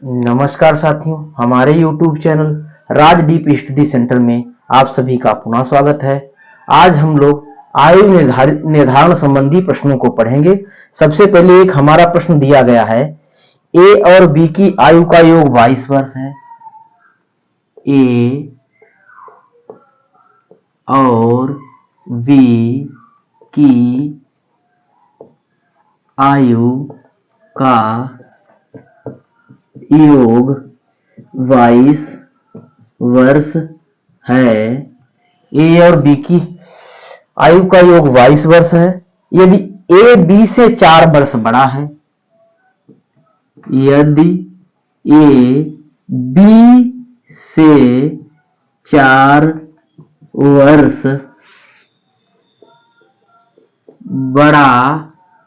नमस्कार साथियों, हमारे YouTube चैनल राज डीप स्टडी सेंटर में आप सभी का पुनः स्वागत है। आज हम लोग आयु निर्धारण संबंधी प्रश्नों को पढ़ेंगे। सबसे पहले एक हमारा प्रश्न दिया गया है, ए और बी की आयु का योग 22 वर्ष है। ए और बी की आयु का योग 22 वर्ष है। ए और बी की आयु का योग 22 वर्ष है। यदि ए बी से 4 वर्ष बड़ा है, यदि ए बी से 4 वर्ष बड़ा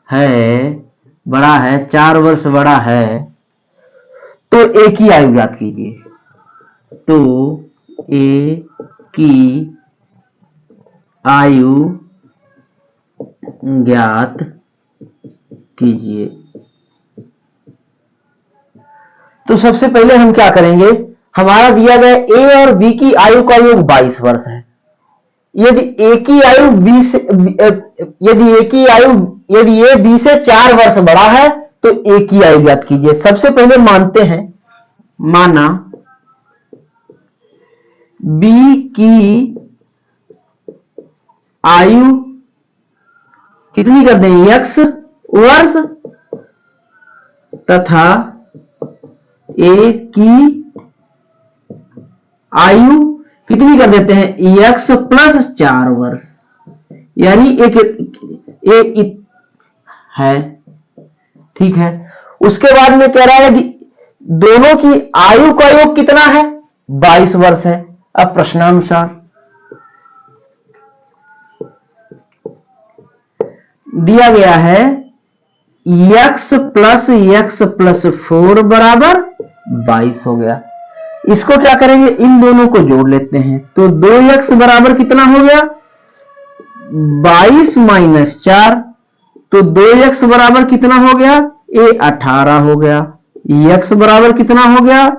है 4 वर्ष बड़ा है, तो ए की आयु ज्ञात कीजिए। तो ए की आयु ज्ञात कीजिए। तो सबसे पहले हम क्या करेंगे, हमारा दिया गया ए और बी की आयु का योग 22 वर्ष है। यदि ए की आयु बी से यदि ए बी से 4 वर्ष बड़ा है तो ए की आयु ज्ञात कीजिए। सबसे पहले मानते हैं, माना बी की आयु कितनी कर दें, x वर्ष, तथा ए की आयु कितनी कर देते हैं, x प्लस 4 वर्ष, यानी एक है। ठीक है। उसके बाद में कह रहा है कि दोनों की आयु का योग कितना है, 22 वर्ष है। अब प्रश्नानुसार दिया गया है x प्लस 4 बराबर 22 हो गया। इसको क्या करेंगे, इन दोनों को जोड़ लेते हैं। तो 2x बराबर कितना हो गया, 22 माइनस 4, तो 2x बराबर कितना हो गया, ए 18 हो गया। x बराबर कितना हो गया,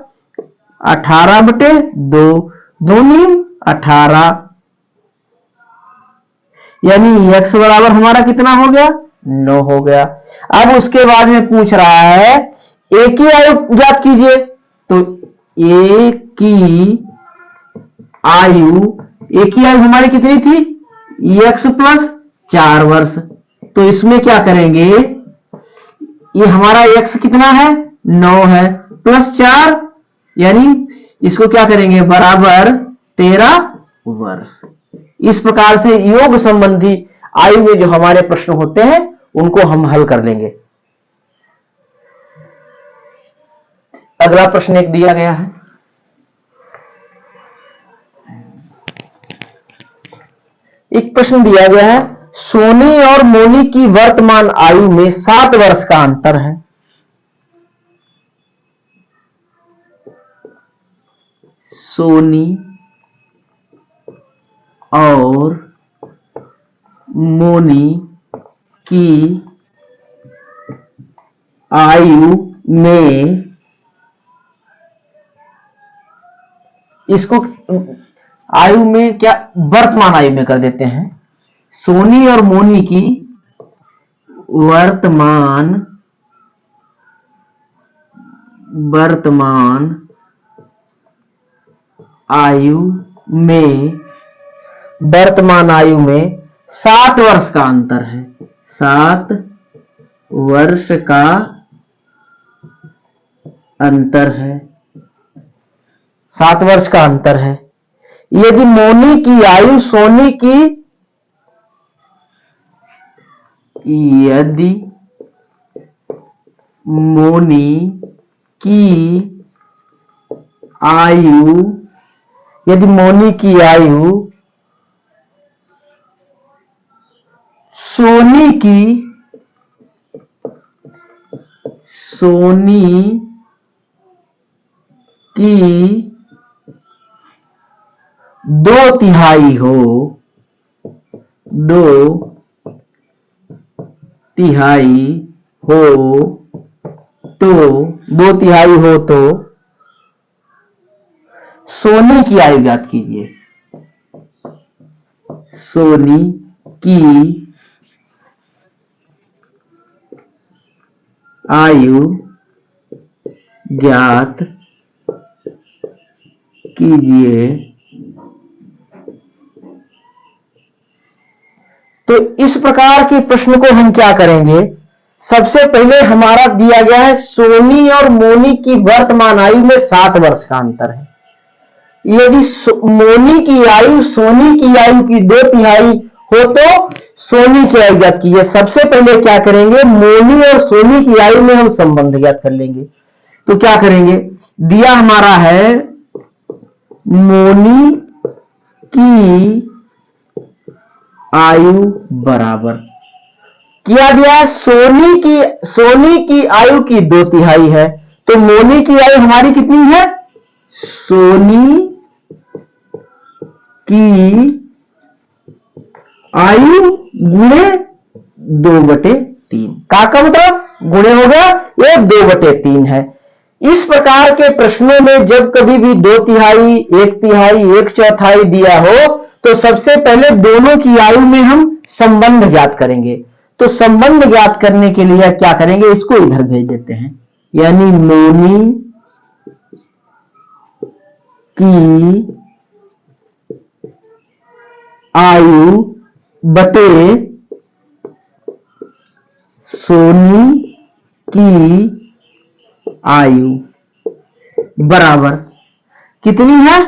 18/2, 2 18, यानी x बराबर हमारा कितना हो गया, 9 हो गया। अब उसके बाद में पूछ रहा है ए की आयु ज्ञात कीजिए। तो ए की आयु हमारी कितनी थी, x प्लस 4 वर्ष। तो इसमें क्या करेंगे, ये हमारा x कितना है, 9 है, प्लस 4, यानी इसको क्या करेंगे, बराबर 13 वर्ष। इस प्रकार से योग संबंधी आयु में जो हमारे प्रश्न होते हैं उनको हम हल कर लेंगे। अगला प्रश्न एक दिया गया है, एक प्रश्न दिया गया है, सोनी और मोनी की वर्तमान आयु में 7 वर्ष का अंतर है। सोनी और मोनी की आयु में, इसको आयु में क्या, वर्तमान आयु में कर देते हैं। सोनी और मोनी की वर्तमान आयु में 7 वर्ष का अंतर है। 7 वर्ष का अंतर है, 7 वर्ष का अंतर है। यदि मोनी की आयु सोनी की, यदि मोनी की आयु सोनी की 2/3 हो, 2/3 हो, तो 2/3 हो तो सोनी की आयु ज्ञात कीजिए। सोनी की आयु ज्ञात कीजिए। तो इस प्रकार के प्रश्न को हम क्या करेंगे, सबसे पहले हमारा दिया गया है सोनी और मोनी की वर्तमान आयु में 7 वर्ष का अंतर है। यदि मोनी की आयु सोनी की आयु की 2/3 हो तो सोनी की आयु ज्ञात कीजिए। सबसे पहले क्या करेंगे, मोनी और सोनी की आयु में हम संबंध ज्ञात कर लेंगे। तो क्या करेंगे, दिया हमारा है मोनी की आयु बराबर, किया गया है सोनी की आयु की 2/3 है, तो मोनी की आयु हमारी कितनी है, सोनी की आयु गुणे 2/3 का मतलब गुणे हो गया, ये 2/3 है। इस प्रकार के प्रश्नों में जब कभी भी 2/3, 1/3, 1/4 दिया हो तो सबसे पहले दोनों की आयु में हम संबंध ज्ञात करेंगे। तो संबंध ज्ञात करने के लिए क्या करेंगे, इसको इधर भेज देते हैं, यानी मोनी की आयु बटे सोनी की आयु बराबर कितनी है,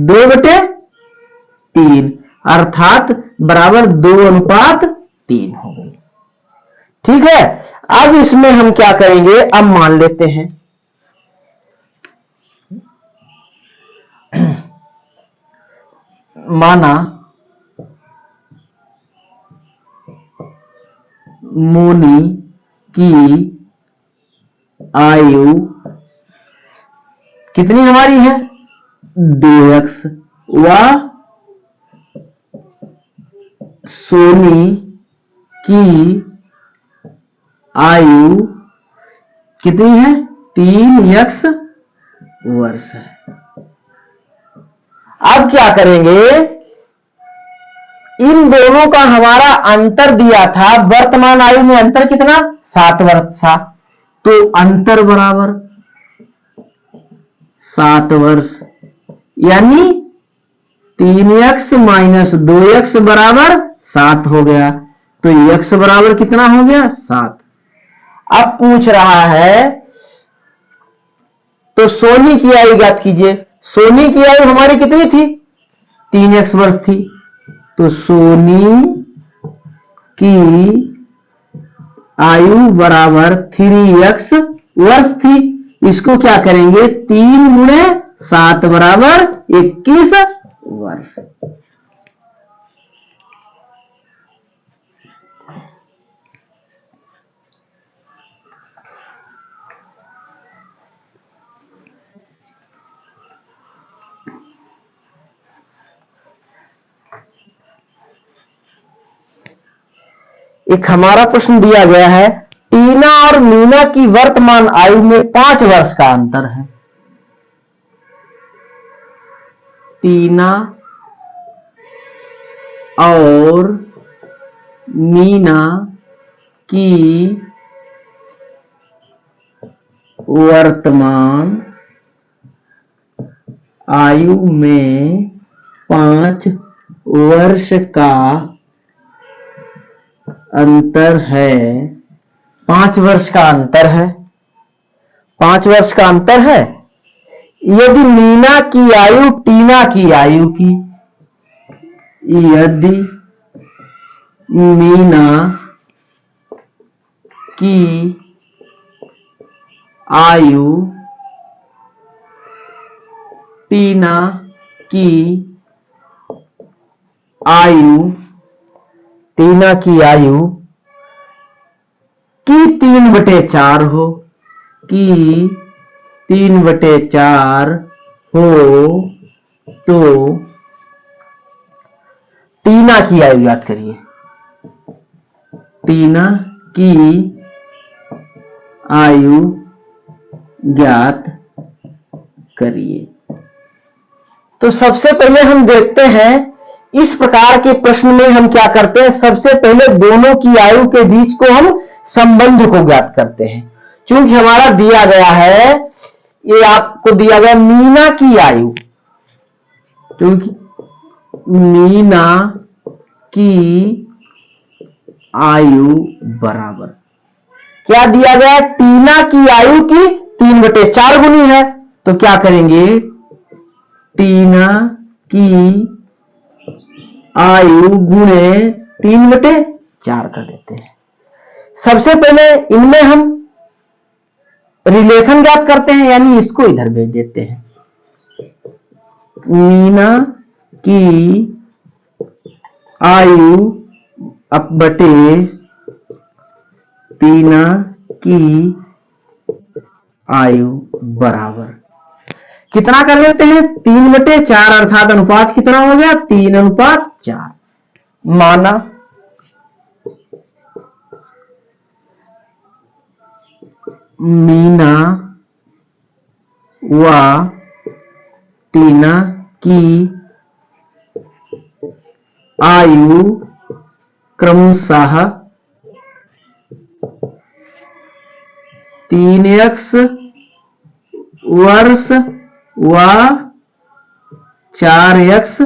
2/3, अर्थात बराबर 2:3 हो गई। ठीक है, अब इसमें हम क्या करेंगे, अब मान लेते हैं माना मोनी की आयु कितनी हमारी है, 2x व सोनी की आयु कितनी है, 3x वर्ष है। अब क्या करेंगे, इन दोनों का हमारा अंतर दिया था, वर्तमान आयु में अंतर कितना, 7 वर्ष था, तो अंतर बराबर 7 वर्ष, यानी 3x माइनस 2x बराबर 7 हो गया। तो x बराबर कितना हो गया, 7। अब पूछ रहा है तो सोनी की आयु ज्ञात कीजिए। सोनी की आयु हमारी कितनी थी, 3x वर्ष थी, तो सोनी की आयु बराबर 3x वर्ष थी। इसको क्या करेंगे, 3 गुणे 7 बराबर 21 वर्ष। एक हमारा प्रश्न दिया गया है, टीना और मीना की वर्तमान आयु में 5 वर्ष का अंतर है। टीना और मीना की वर्तमान आयु में 5 वर्ष का अंतर है। 5 वर्ष का अंतर है, 5 वर्ष का अंतर है। यदि मीना की आयु टीना की आयु की, यदि मीना की आयु टीना की आयु टीना की आयु की 3/4 हो, की 3/4 हो तो टीना की आयु याद करिए। टीना की आयु ज्ञात करिए। तो सबसे पहले हम देखते हैं इस प्रकार के प्रश्न में हम क्या करते हैं, सबसे पहले दोनों की आयु के बीच को हम संबंध को ज्ञात करते हैं। चूंकि हमारा दिया गया है, ये आपको दिया गया मीना की आयु, क्योंकि मीना की आयु बराबर क्या दिया गया, टीना की आयु की 3/4 गुनी है। तो क्या करेंगे, टीना की आयु गुणे 3/4 कर देते हैं। सबसे पहले इनमें हम रिलेशन ज्ञात करते हैं, यानी इसको इधर भेज देते हैं। मीना की आयु बटे टीना की आयु बराबर कितना कर लेते हैं, 3/4, अर्थात अनुपात कितना हो गया, 3:4। माना मीना व टीना की आयु क्रमशः 3x वर्ष व 4x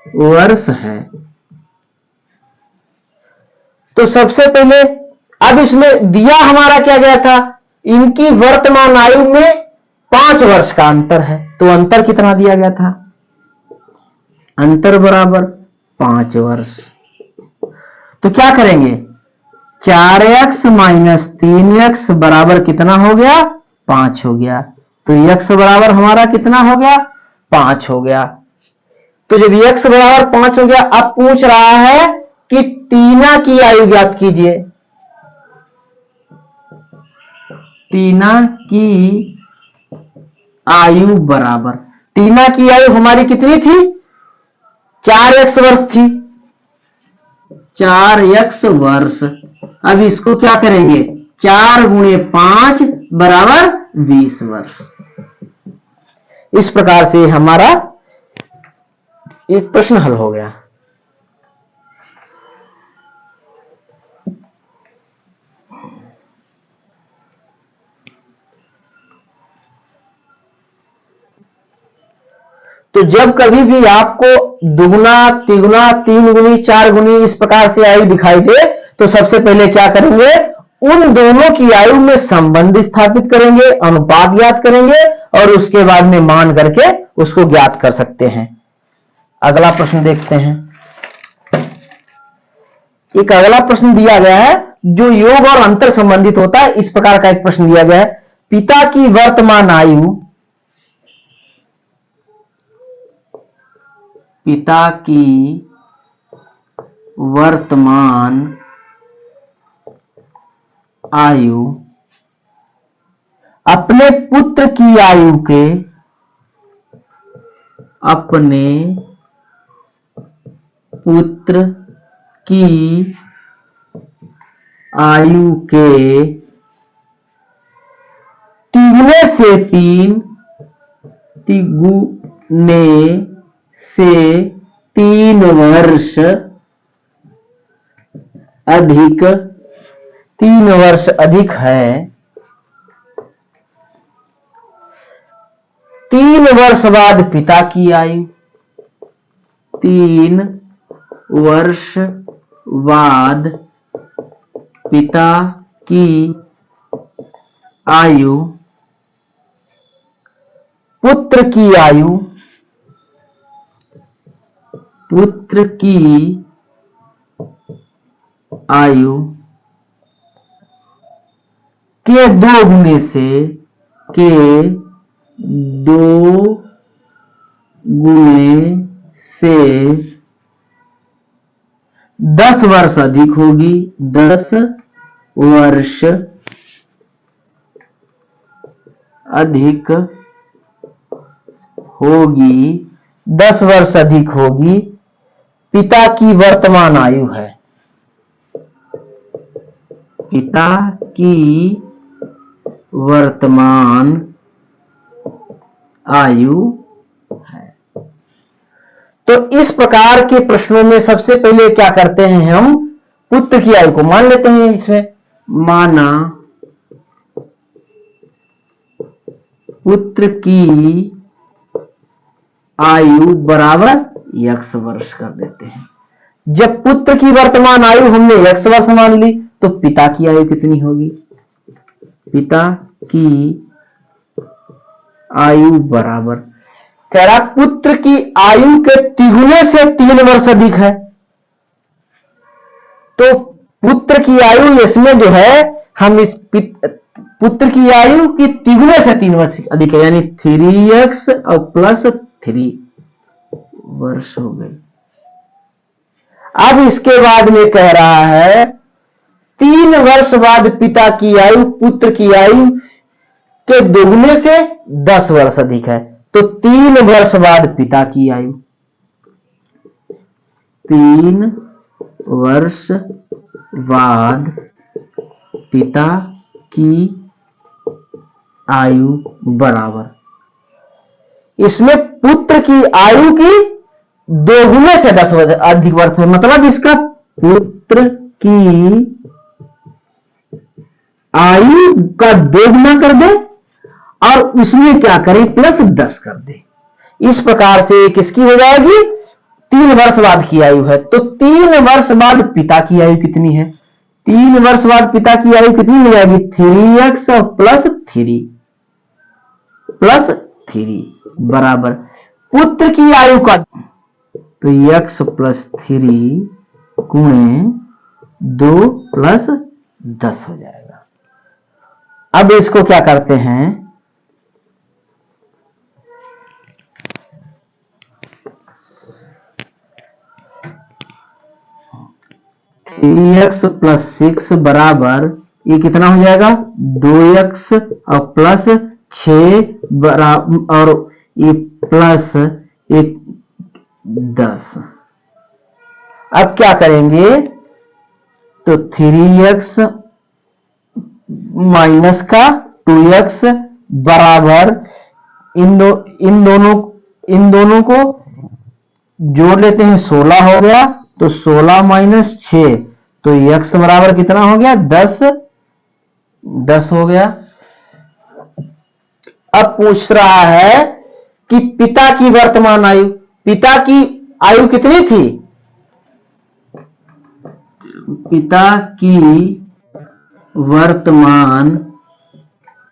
वर्ष है। तो सबसे पहले अब इसमें दिया हमारा क्या गया था, इनकी वर्तमान आयु में 5 वर्ष का अंतर है। तो अंतर कितना दिया गया था, अंतर बराबर 5 वर्ष। तो क्या करेंगे, 4x माइनस 3x बराबर कितना हो गया, 5 हो गया। तो x बराबर हमारा कितना हो गया, 5 हो गया। तो जब x बराबर 5 हो गया, अब पूछ रहा है कि टीना की आयु ज्ञात कीजिए। टीना की आयु बराबर, टीना की आयु हमारी कितनी थी, 4x वर्ष थी, 4x वर्ष। अब इसको क्या करेंगे, 4 गुणे 5 बराबर 20 वर्ष। इस प्रकार से हमारा एक प्रश्न हल हो गया। तो जब कभी भी आपको दुगुना, तिगुना, 3 गुनी, 4 गुनी इस प्रकार से आयु दिखाई दे, तो सबसे पहले क्या करेंगे, उन दोनों की आयु में संबंध स्थापित करेंगे, अनुपात ज्ञात करेंगे और उसके बाद में मान करके उसको ज्ञात कर सकते हैं। अगला प्रश्न देखते हैं। एक अगला प्रश्न दिया गया है जो योग और अंतर संबंधित होता है। इस प्रकार का एक प्रश्न दिया गया है, पिता की वर्तमान आयु, पिता की वर्तमान आयु अपने पुत्र की आयु के, अपने पुत्र की आयु के तिगुने से 3, तिगुने से 3 वर्ष अधिक, 3 वर्ष अधिक है। 3 वर्ष बाद पिता की आयु, 3 वर्ष बाद पिता की आयु, पुत्र की आयु, पुत्र की आयु के 2 गुने से, के 2 गुने से 10 वर्ष अधिक होगी, 10 वर्ष अधिक होगी, 10 वर्ष अधिक होगी, पिता की वर्तमान आयु है। पिता की वर्तमान आयु है। तो इस प्रकार के प्रश्नों में सबसे पहले क्या करते हैं, हम पुत्र की आयु को मान लेते हैं। इसमें माना पुत्र की आयु बराबर x वर्ष कर देते हैं। जब पुत्र की वर्तमान आयु हमने x वर्ष मान ली तो पिता की आयु कितनी होगी, पिता की आयु बराबर, कह रहा पुत्र की आयु के तिगुने से 3 वर्ष अधिक है। तो पुत्र की आयु इसमें जो है, हम इस पुत्र की आयु की तिगुने से 3 वर्ष अधिक है, यानी 3x और प्लस 3 वर्ष हो गए। अब इसके बाद में कह रहा है 3 वर्ष बाद पिता की आयु पुत्र की आयु के दोगुने से 10 वर्ष अधिक है। तो 3 वर्ष बाद पिता की आयु, 3 वर्ष बाद पिता की आयु बराबर, इसमें पुत्र की आयु की दोगुने से 10 वर्ष अधिक वर्ष है, मतलब इसका पुत्र की आयु का दोगुना कर दे और उसमें क्या करें, प्लस 10 कर दे। इस प्रकार से किसकी हो जाएगी, 3 वर्ष बाद की आयु है। तो 3 वर्ष बाद पिता की आयु कितनी है, 3 वर्ष बाद पिता की आयु कितनी हो जाएगी, 3x प्लस 3 बराबर पुत्र की आयु का, तो x प्लस 3 गुणे 2 प्लस 10 हो जाएगा। अब इसको क्या करते हैं, 3x प्लस 6 बराबर, ये कितना हो जाएगा, 2x और प्लस 6 बराबर, और ये प्लस 10। अब क्या करेंगे, तो 3x माइनस का 2x बराबर, इन दोनों को जोड़ लेते हैं, 16 हो गया। तो 16 माइनस 6, तो x बराबर कितना हो गया, 10 हो गया। अब पूछ रहा है कि पिता की वर्तमान आयु, पिता की आयु कितनी थी, पिता की वर्तमान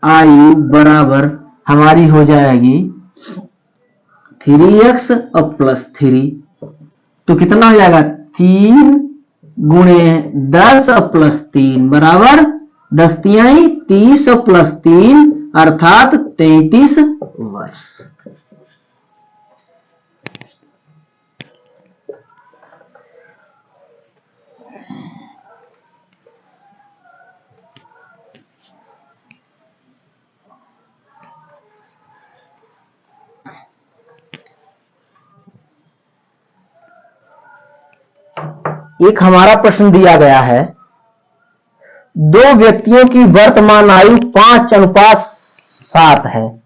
आयु बराबर हमारी हो जाएगी 3x और प्लस 3, तो कितना हो जाएगा, 3 गुणे 10 और प्लस 3 बराबर 10 तिहाई 30 और प्लस 3 अर्थात 33 वर्ष। एक हमारा प्रश्न दिया गया है, 2 व्यक्तियों की वर्तमान आयु 5:7 है।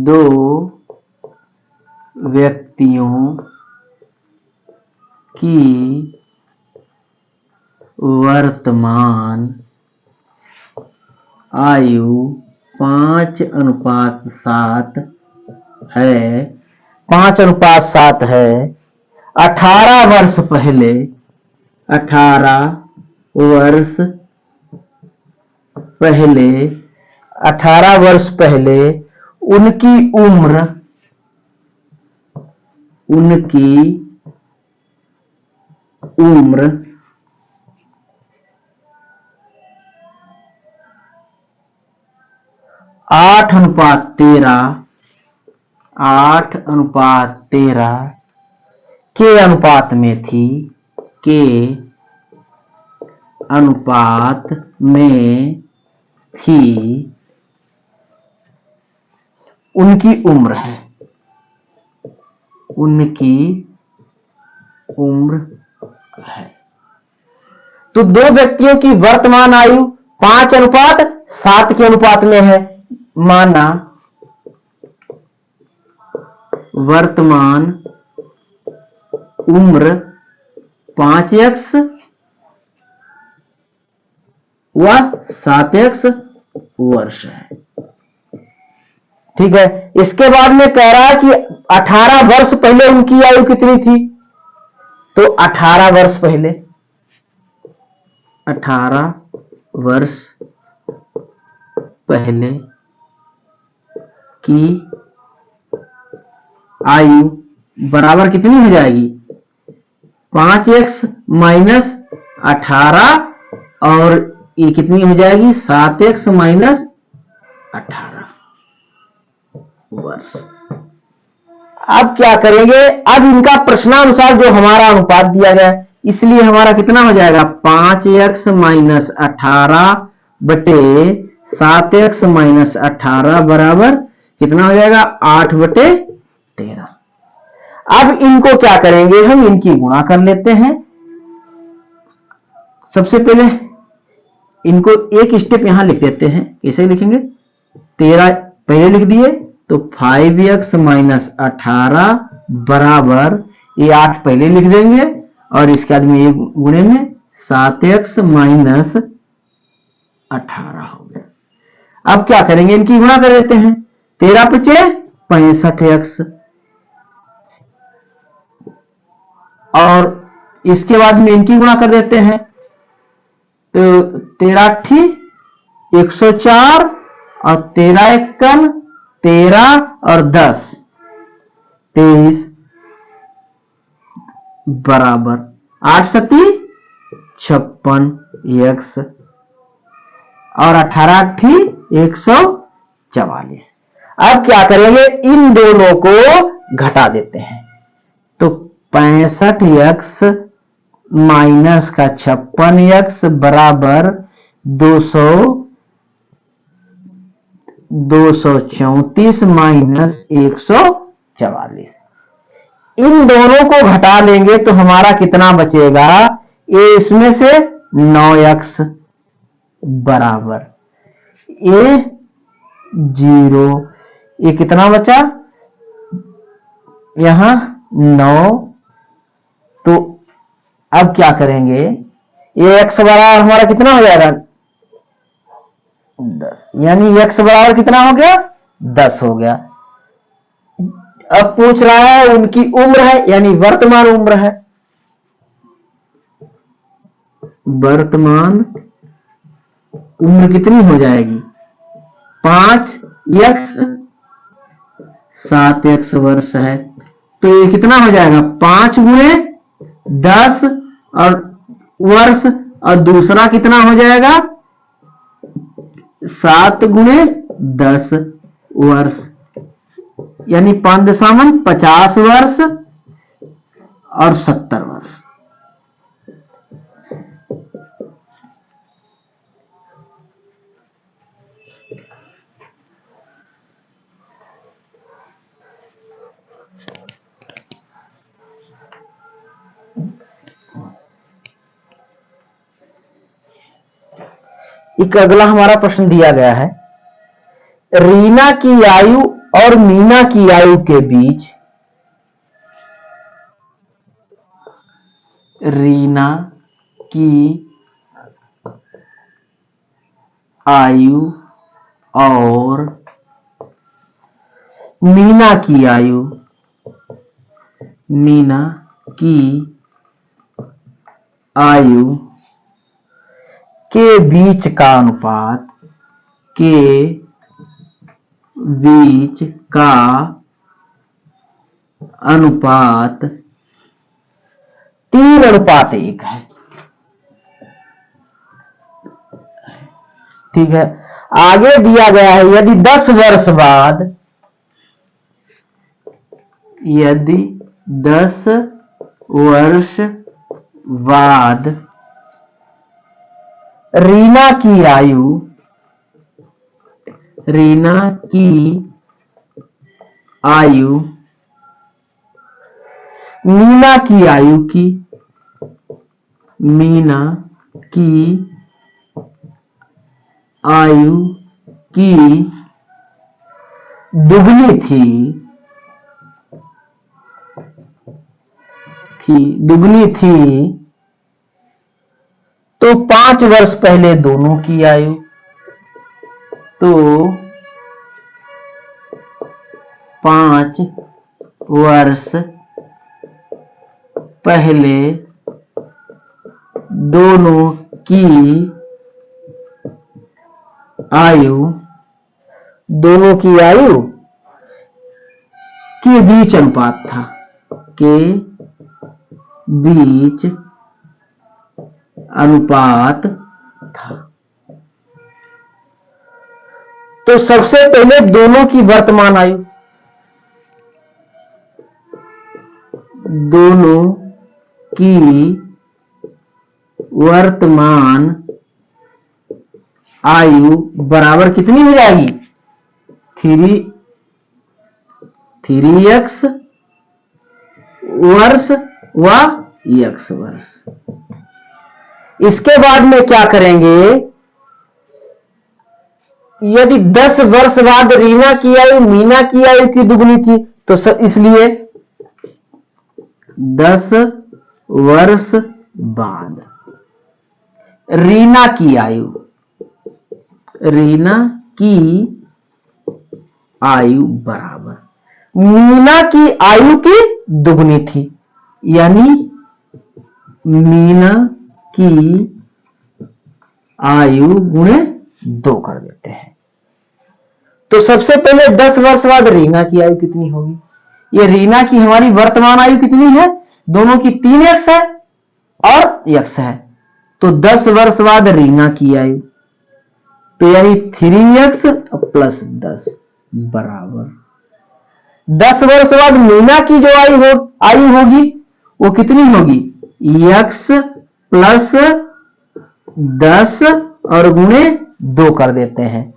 2 व्यक्तियों की वर्तमान आयु 5:7 है, 5:7 है। 18 वर्ष पहले, 18 वर्ष पहले, 18 वर्ष पहले उनकी उम्र 8:13 के अनुपात में थी, के अनुपात में थी, उनकी उम्र है, उनकी उम्र है। तो 2 व्यक्तियों की वर्तमान आयु 5:7 के अनुपात में है। माना वर्तमान उम्र 5x व 7x वर्ष है। ठीक है, इसके बाद में कह रहा है कि 18 वर्ष पहले उनकी आयु कितनी थी, तो 18 वर्ष पहले, 18 वर्ष पहले की आयु बराबर कितनी हो जाएगी, 5x माइनस 18 और ये कितनी हो जाएगी, 7x माइनस 18 वर्ष। अब क्या करेंगे, अब इनका प्रश्नानुसार जो हमारा अनुपात दिया गया है, इसलिए हमारा कितना हो जाएगा, 5x माइनस 18 बटे 7x माइनस 18 बराबर कितना हो जाएगा, 8/13। अब इनको क्या करेंगे, हम इनकी गुणा कर लेते हैं। सबसे पहले इनको एक स्टेप यहां लिख देते हैं। कैसे लिखेंगे, 13 पहले लिख दिए तो 5x माइनस 18 बराबर, ये 8 पहले लिख देंगे और इसके बाद में ये गुणे में 7x माइनस 18 हो गया। अब क्या करेंगे, इनकी गुणा कर देते हैं। 13 × 5 = 65x और इसके बाद में इनकी गुणा कर देते हैं तो 13 × 104 और 13 × 1 13 और 10 23 बराबर 8 × 7 56x और 18 × 8 144। अब क्या करेंगे, इन दोनों को घटा देते हैं तो 65x माइनस का 56x बराबर 234 माइनस 144। इन दोनों को घटा लेंगे तो हमारा कितना बचेगा, ये इसमें से 9x बराबर ये 0, ये कितना बचा यहां 9। तो अब क्या करेंगे, ये x बराबर हमारा कितना हो जाएगा 10, यानी x बराबर कितना हो गया 10 हो गया। अब पूछ रहा है उनकी उम्र है, यानी वर्तमान उम्र है। वर्तमान उम्र कितनी हो जाएगी, 5x 7x वर्ष है। तो ये कितना हो जाएगा, 5 × 10 और वर्ष, और दूसरा कितना हो जाएगा 7 × 10 वर्ष, यानी 5 वर्ष और 70 वर्ष। एक अगला हमारा प्रश्न दिया गया है, रीना की आयु और मीना की आयु के बीच, रीना की आयु और मीना की आयु, मीना की आयु के बीच का अनुपात, के बीच का अनुपात 3:1 है। ठीक है, आगे दिया गया है यदि 10 वर्ष बाद, यदि 10 वर्ष बाद रीना की आयु, रीना की आयु मीना की आयु की, मीना की आयु की दुगनी थी तो 5 वर्ष पहले दोनों की आयु, तो 5 वर्ष पहले दोनों की आयु के बीच अनुपात था, के बीच अनुपात था। तो सबसे पहले दोनों की वर्तमान आयु, दोनों की वर्तमान आयु बराबर कितनी हो जाएगी? 3x वर्ष व x वर्ष। इसके बाद में क्या करेंगे? यदि 10 वर्ष बाद रीना की आयु मीना की आयु की दुगनी थी, तो इसलिए 10 वर्ष बाद रीना की आयु बराबर मीना की आयु की दुगनी थी, यानी मीना की आयु गुणे 2 कर देते हैं। तो सबसे पहले 10 वर्ष बाद रीना की आयु कितनी होगी? ये रीना की हमारी वर्तमान आयु कितनी है? दोनों की 3x है और x है, तो 10 वर्ष बाद रीना की आयु, तो यानी 3x प्लस 10 बराबर 10 वर्ष बाद मीना की जो आयु होगी वो कितनी होगी? x प्लस 10 और गुणे 2 कर देते हैं।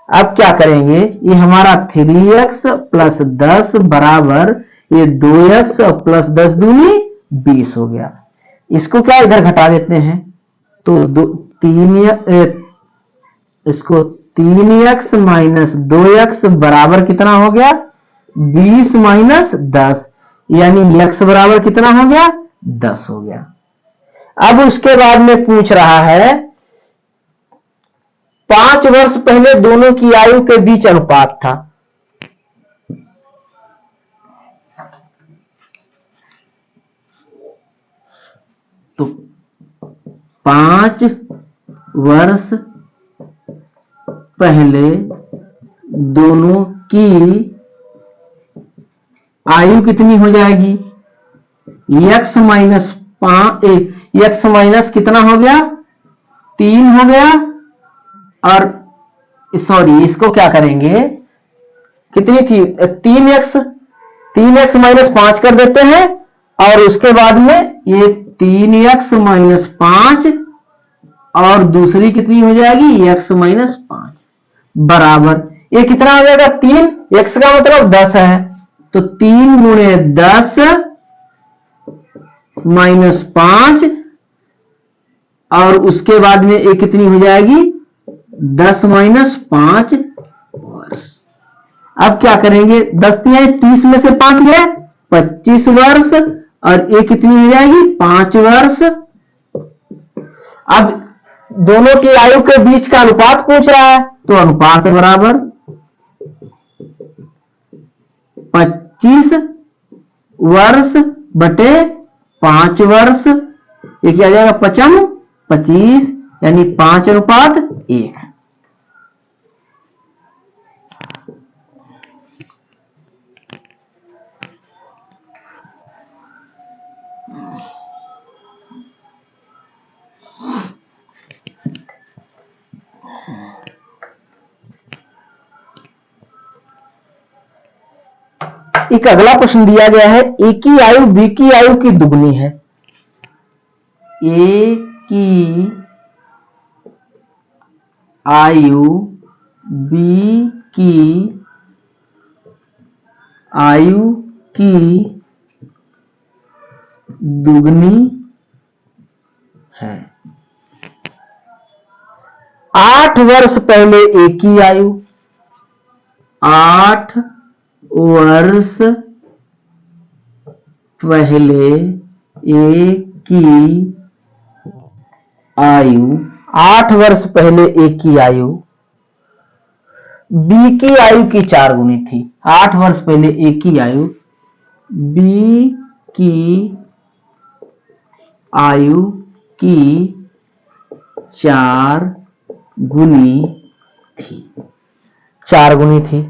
अब क्या करेंगे? ये हमारा 3x प्लस 10 बराबर ये 2x प्लस 10 दूनी 20 हो गया। इसको क्या इधर घटा देते हैं, तो 3x माइनस 2x बराबर कितना हो गया? 20 माइनस 10, यानी x बराबर कितना हो गया? 10 हो गया। अब उसके बाद में पूछ रहा है 5 वर्ष पहले दोनों की आयु के बीच अनुपात था, तो 5 वर्ष पहले दोनों की आयु कितनी हो जाएगी? x माइनस x माइनस कितना हो गया? 3 हो गया, और सॉरी इसको क्या करेंगे? कितनी थी? 3x माइनस 5 कर देते हैं, और उसके बाद में ये 3x माइनस 5 और दूसरी कितनी हो जाएगी? x माइनस 5 बराबर ये कितना हो जाएगा? 3, x का मतलब 10 है, तो 3 गुणे 10 माइनस 5, और उसके बाद में ये कितनी हो जाएगी? 10 माइनस 5 वर्ष। अब क्या करेंगे? 10 30 में से 5 गए 25 वर्ष, और ये कितनी हो जाएगी? 5 वर्ष। अब दोनों की आयु के बीच का अनुपात पूछ रहा है, तो अनुपात बराबर 25 वर्ष बटे 5 वर्ष, ये क्या आ जाएगा? 25, यानी 5:1। एक अगला प्रश्न दिया गया है, ए की आयु बी की आयु की दुगनी है। ए की आयु बी की आयु की दुगनी है। 8 वर्ष पहले ए की आयु, 8 वर्ष पहले ए की आयु, 8 वर्ष पहले ए की आयु बी की आयु की 4 गुनी थी। 8 वर्ष पहले ए की आयु बी की आयु की 4 गुनी थी, 4 गुनी थी।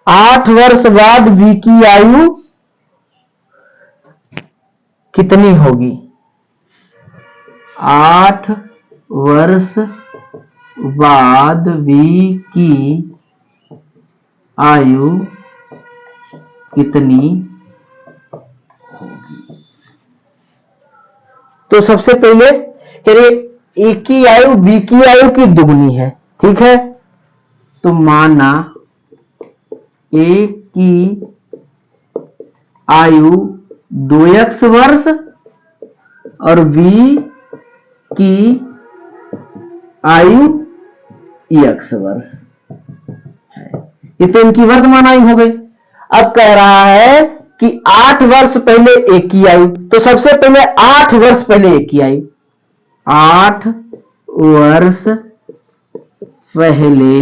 8 वर्ष बाद बी की आयु कितनी होगी? 8 वर्ष बाद बी की आयु कितनी होगी? तो सबसे पहले ए की आयु बी की आयु की दुगनी है, ठीक है। तो माना ए की आयु 2x वर्ष और बी की आयु x वर्ष है। ये तो इनकी वर्तमान आयु हो गई। अब कह रहा है कि 8 वर्ष पहले ए की आयु, तो सबसे पहले 8 वर्ष पहले ए की आयु, 8 वर्ष पहले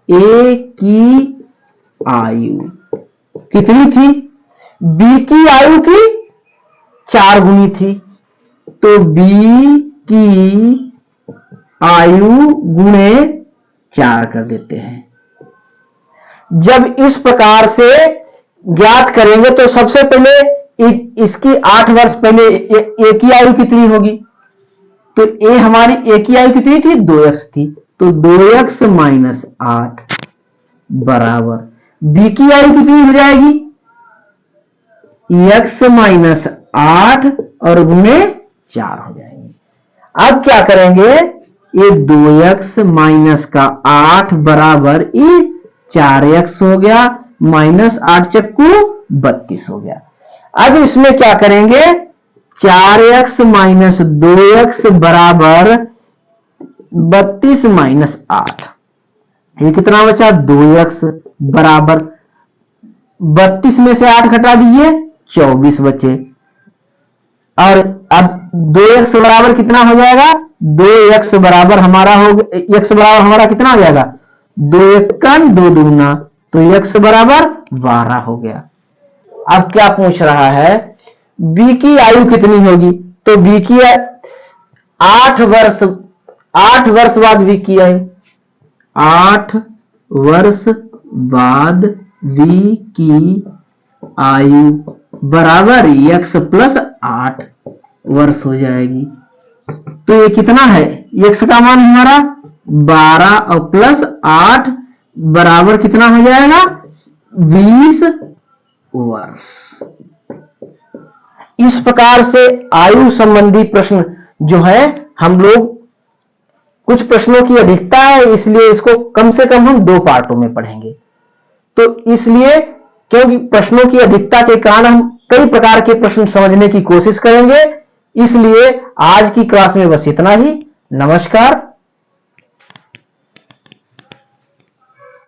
ए की आयु कितनी थी? बी की आयु की 4 गुनी थी। तो बी की आयु गुणे 4 कर देते हैं। जब इस प्रकार से ज्ञात करेंगे तो सबसे पहले इसकी 8 वर्ष पहले ए की आयु कितनी होगी? तो ए हमारी ए की आयु कितनी थी? 2x थी। तो 2x माइनस 8 बराबर बी की आयु कितनी हो जाएगी? x माइनस 8 और गुणे 4 हो जाएंगे। अब क्या करेंगे? ये 2x माइनस का 8 बराबर 4x हो गया, माइनस 8 चक्कू 32 हो गया। अब इसमें क्या करेंगे? 4x माइनस 2x बराबर 32 माइनस 8, ये कितना बचा? 2x बराबर 32 में से 8 घटा दीजिए 24 बचे। और अब 2x बराबर कितना हो जाएगा? 2x बराबर हमारा हो x बराबर हमारा कितना हो जाएगा? 2 एकन 2 दूना, तो x बराबर 12 हो गया। अब क्या पूछ रहा है? b की आयु कितनी होगी? तो b की 8 वर्ष बाद b की आयु, 8 वर्ष बाद b की आयु बराबर x प्लस 8 वर्ष हो जाएगी। तो ये कितना है? x का मान हमारा 12 और प्लस 8 बराबर कितना हो जाएगा? 20 वर्ष। इस प्रकार से आयु संबंधी प्रश्न जो है, हम लोग कुछ प्रश्नों की अधिकता है, इसलिए इसको कम से कम हम 2 पार्टों में पढ़ेंगे। तो इसलिए क्योंकि प्रश्नों की अधिकता के कारण हम कई प्रकार के प्रश्न समझने की कोशिश करेंगे, इसलिए आज की क्लास में बस इतना ही। नमस्कार।